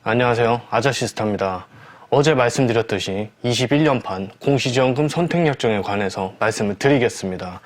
안녕하세요. 아자시스타입니다. 어제 말씀드렸듯이 21년판 공시지원금 선택약정에 관해서 말씀을 드리겠습니다.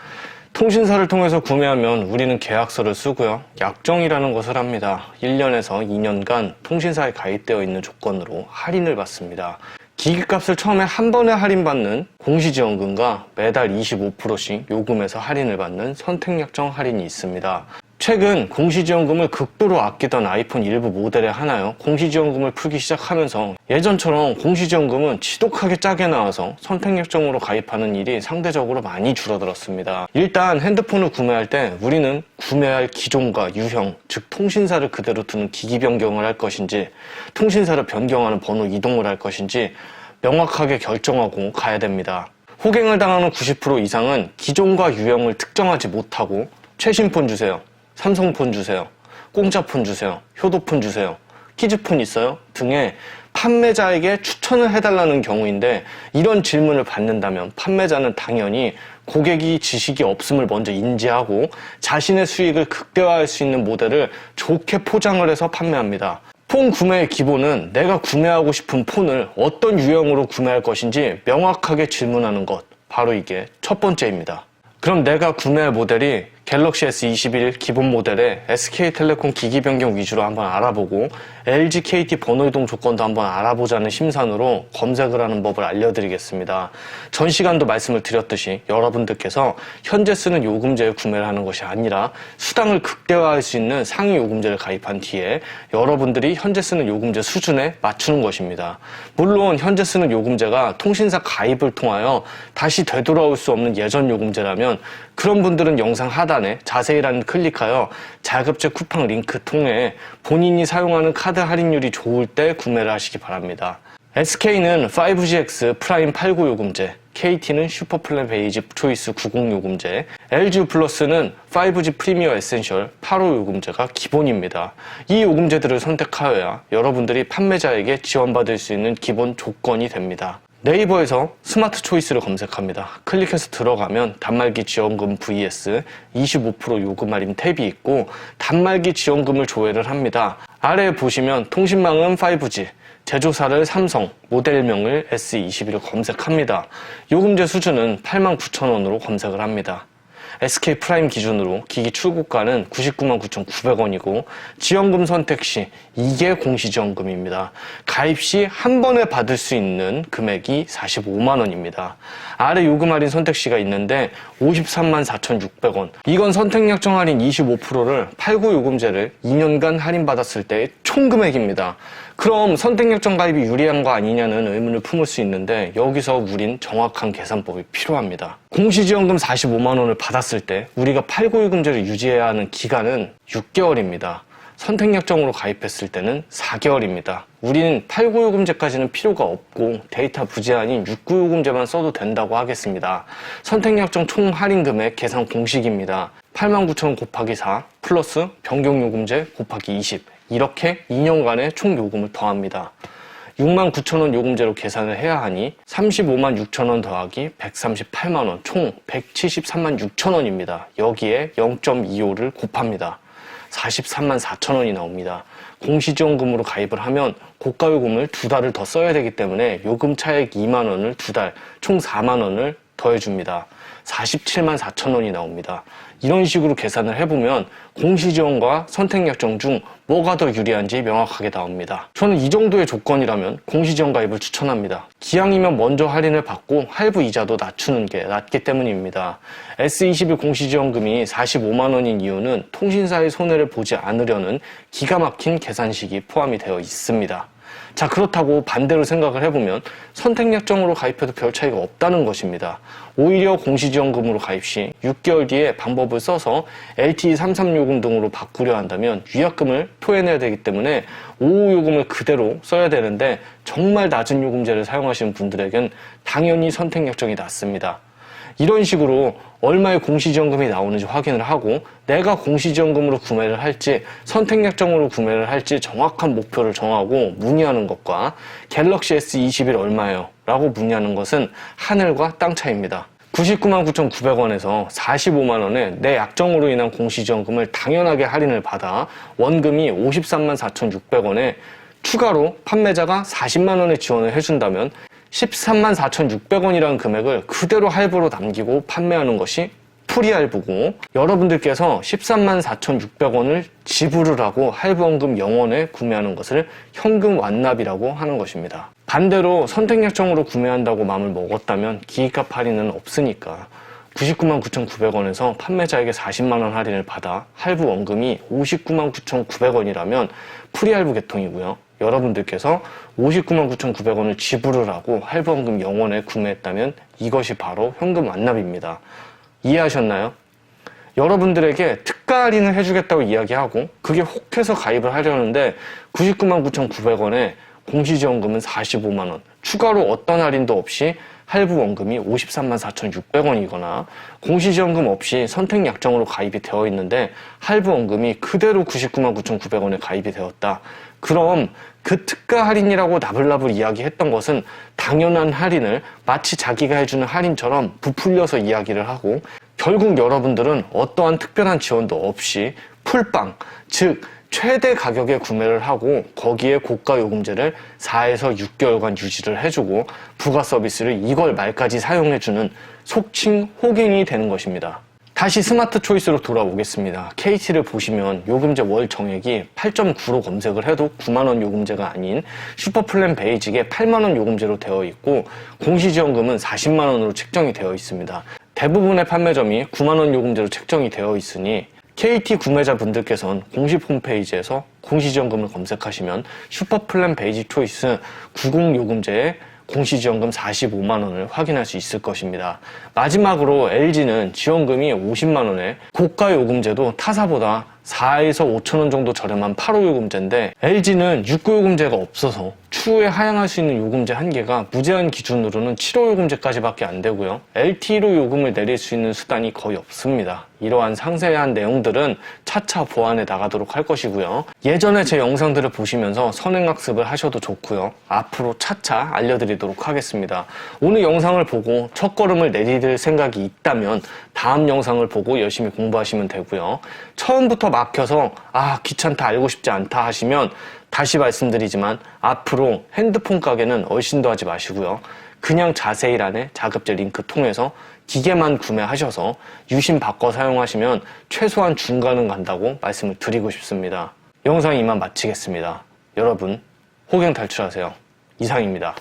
통신사를 통해서 구매하면 우리는 계약서를 쓰고요. 약정이라는 것을 합니다. 1년에서 2년간 통신사에 가입되어 있는 조건으로 할인을 받습니다. 기기값을 처음에 한 번에 할인받는 공시지원금과 매달 25%씩 요금에서 할인을 받는 선택약정 할인이 있습니다. 최근 공시지원금을 극도로 아끼던 아이폰 일부 모델에 하나요 공시지원금을 풀기 시작하면서 예전처럼 공시지원금은 지독하게 짜게 나와서 선택약정으로 가입하는 일이 상대적으로 많이 줄어들었습니다. 일단 핸드폰을 구매할 때 우리는 구매할 기종과 유형, 즉 통신사를 그대로 두는 기기 변경을 할 것인지 통신사를 변경하는 번호 이동을 할 것인지 명확하게 결정하고 가야 됩니다. 호갱을 당하는 90% 이상은 기종과 유형을 특정하지 못하고 최신폰 주세요, 삼성폰 주세요, 공짜폰 주세요, 효도폰 주세요, 키즈폰 있어요? 등의 판매자에게 추천을 해달라는 경우인데, 이런 질문을 받는다면 판매자는 당연히 고객이 지식이 없음을 먼저 인지하고 자신의 수익을 극대화할 수 있는 모델을 좋게 포장을 해서 판매합니다. 폰 구매의 기본은 내가 구매하고 싶은 폰을 어떤 유형으로 구매할 것인지 명확하게 질문하는 것, 바로 이게 첫 번째입니다. 그럼 내가 구매할 모델이 갤럭시 S21 기본 모델의 SK텔레콤 기기 변경 위주로 한번 알아보고 LG, KT 번호 이동 조건도 한번 알아보자는 심산으로 검색을 하는 법을 알려드리겠습니다. 전 시간도 말씀을 드렸듯이 여러분들께서 현재 쓰는 요금제에 구매를 하는 것이 아니라 수당을 극대화할 수 있는 상위 요금제를 가입한 뒤에 여러분들이 현재 쓰는 요금제 수준에 맞추는 것입니다. 물론 현재 쓰는 요금제가 통신사 가입을 통하여 다시 되돌아올 수 없는 예전 요금제라면 그런 분들은 영상 하단에 자세히란 클릭하여 자급제 쿠팡 링크 통해 본인이 사용하는 카드 할인율이 좋을 때 구매를 하시기 바랍니다. SK는 5GX 프라임 89 요금제, KT는 슈퍼플랜 베이지 초이스 90 요금제, LG 플러스는 5G 프리미어 에센셜 85 요금제가 기본입니다. 이 요금제들을 선택하여야 여러분들이 판매자에게 지원받을 수 있는 기본 조건이 됩니다. 네이버에서 스마트 초이스를 검색합니다. 클릭해서 들어가면 단말기 지원금 vs 25% 요금 할인 탭이 있고 단말기 지원금을 조회를 합니다. 아래에 보시면 통신망은 5G, 제조사를 삼성, 모델명을 S21을 검색합니다. 요금제 수준은 89,000원으로 검색을 합니다. SK 프라임 기준으로 기기 출고가는 999,900원이고 지원금 선택 시 이게 공시지원금입니다. 가입 시 한 번에 받을 수 있는 금액이 45만원입니다. 아래 요금 할인 선택 시가 있는데 534,600원. 이건 선택약정 할인 25%를 89 요금제를 2년간 할인받았을 때의 총 금액입니다. 그럼 선택약정 가입이 유리한 거 아니냐는 의문을 품을 수 있는데 여기서 우린 정확한 계산법이 필요합니다. 공시지원금 45만원을 받았을 때 우리가 89 요금제를 유지해야 하는 기간은 6개월입니다. 선택약정으로 가입했을 때는 4개월입니다. 우리는 89 요금제까지는 필요가 없고 데이터 부재한인 69 요금제만 써도 된다고 하겠습니다. 선택약정 총 할인 금액 계산 공식입니다. 89,000원 곱하기 4 플러스 변경 요금제 곱하기 20, 이렇게 2년간의 총 요금을 더합니다. 69,000원 요금제로 계산을 해야 하니 356,000원 더하기 138만원 총 173,600,000원입니다. 여기에 0.25를 곱합니다. 434,000원이 나옵니다. 공시지원금으로 가입을 하면 고가요금을 2달을 더 써야 되기 때문에 요금 차액 2만원을 2달, 총 4만원을 더해줍니다. 474,000원이 나옵니다. 이런 식으로 계산을 해보면 공시지원과 선택약정 중 뭐가 더 유리한지 명확하게 나옵니다. 저는 이 정도의 조건이라면 공시지원 가입을 추천합니다. 기왕이면 먼저 할인을 받고 할부 이자도 낮추는 게 낫기 때문입니다. S21 공시지원금이 45만원인 이유는 통신사의 손해를 보지 않으려는 기가 막힌 계산식이 포함이 되어 있습니다. 자, 그렇다고 반대로 생각을 해보면 선택약정으로 가입해도 별 차이가 없다는 것입니다. 오히려 공시지원금으로 가입 시 6개월 뒤에 방법을 써서 LTE 33요금 등으로 바꾸려 한다면 위약금을 토해내야 되기 때문에 55 요금을 그대로 써야 되는데 정말 낮은 요금제를 사용하시는 분들에겐 당연히 선택약정이 낫습니다. 이런 식으로 얼마의 공시지원금이 나오는지 확인을 하고 내가 공시지원금으로 구매를 할지 선택약정으로 구매를 할지 정확한 목표를 정하고 문의하는 것과 갤럭시 S21 얼마예요? 라고 문의하는 것은 하늘과 땅 차이입니다. 999,900원에서 45만원에 내 약정으로 인한 공시지원금을 당연하게 할인을 받아 원금이 534,600원에 추가로 판매자가 40만 원의 지원을 해준다면 13만 4,600원이라는 금액을 그대로 할부로 남기고 판매하는 것이 프리할부고, 여러분들께서 13만 4,600원을 지불을 하고 할부원금 0원에 구매하는 것을 현금 완납이라고 하는 것입니다. 반대로 선택약정으로 구매한다고 마음을 먹었다면 기입값 할인은 없으니까 99만 9,900원에서 판매자에게 40만 원 할인을 받아 할부 원금이 59만 9,900원이라면 프리할부 계통이고요. 여러분들께서 59만 9,900원을 지불을 하고 할부 원금 0원에 구매했다면 이것이 바로 현금 완납입니다. 이해하셨나요? 여러분들에게 특가 할인을 해주겠다고 이야기하고 그게 혹해서 가입을 하려는데 99만 9,900원에 공시지원금은 45만 원, 추가로 어떤 할인도 없이 할부 원금이 53만 4,600원이거나 공시지원금 없이 선택약정으로 가입이 되어 있는데 할부 원금이 그대로 99만 9,900원에 가입이 되었다. 그럼 그 특가 할인이라고 나불나불 이야기했던 것은 당연한 할인을 마치 자기가 해주는 할인처럼 부풀려서 이야기를 하고 결국 여러분들은 어떠한 특별한 지원도 없이 풀빵, 즉 최대 가격에 구매를 하고 거기에 고가 요금제를 4에서 6개월간 유지를 해주고 부가 서비스를 2월 말까지 사용해주는 속칭 호갱이 되는 것입니다. 다시 스마트 초이스로 돌아오겠습니다. KT를 보시면 요금제 월 정액이 8.9로 검색을 해도 9만원 요금제가 아닌 슈퍼플랜 베이직에 8만원 요금제로 되어 있고 공시지원금은 40만원으로 책정이 되어 있습니다. 대부분의 판매점이 9만원 요금제로 책정이 되어 있으니 KT 구매자분들께서는 공식 홈페이지에서 공시지원금을 검색하시면 슈퍼플랜 베이직 초이스 90 요금제에 공시지원금 45만원을 확인할 수 있을 것입니다. 마지막으로 LG는 지원금이 50만원에 고가 요금제도 타사보다 4에서 5천원 정도 저렴한 8호 요금제인데 LG는 6호 요금제가 없어서 추후에 하향할 수 있는 요금제 한계가 무제한 기준으로는 7호 요금제까지밖에 안 되고요. LTE로 요금을 내릴 수 있는 수단이 거의 없습니다. 이러한 상세한 내용들은 차차 보완해 나가도록 할 것이고요. 예전에 제 영상들을 보시면서 선행학습을 하셔도 좋고요. 앞으로 차차 알려드리도록 하겠습니다. 오늘 영상을 보고 첫걸음을 내디딜 생각이 있다면 다음 영상을 보고 열심히 공부하시면 되고요. 처음부터 막혀서 귀찮다, 알고 싶지 않다 하시면 다시 말씀드리지만 앞으로 핸드폰 가게는 얼씬도 하지 마시고요. 그냥 자세히란에 자급제 링크 통해서 기계만 구매하셔서 유심 바꿔 사용하시면 최소한 중간은 간다고 말씀을 드리고 싶습니다. 영상 이만 마치겠습니다. 여러분, 호갱 탈출하세요. 이상입니다.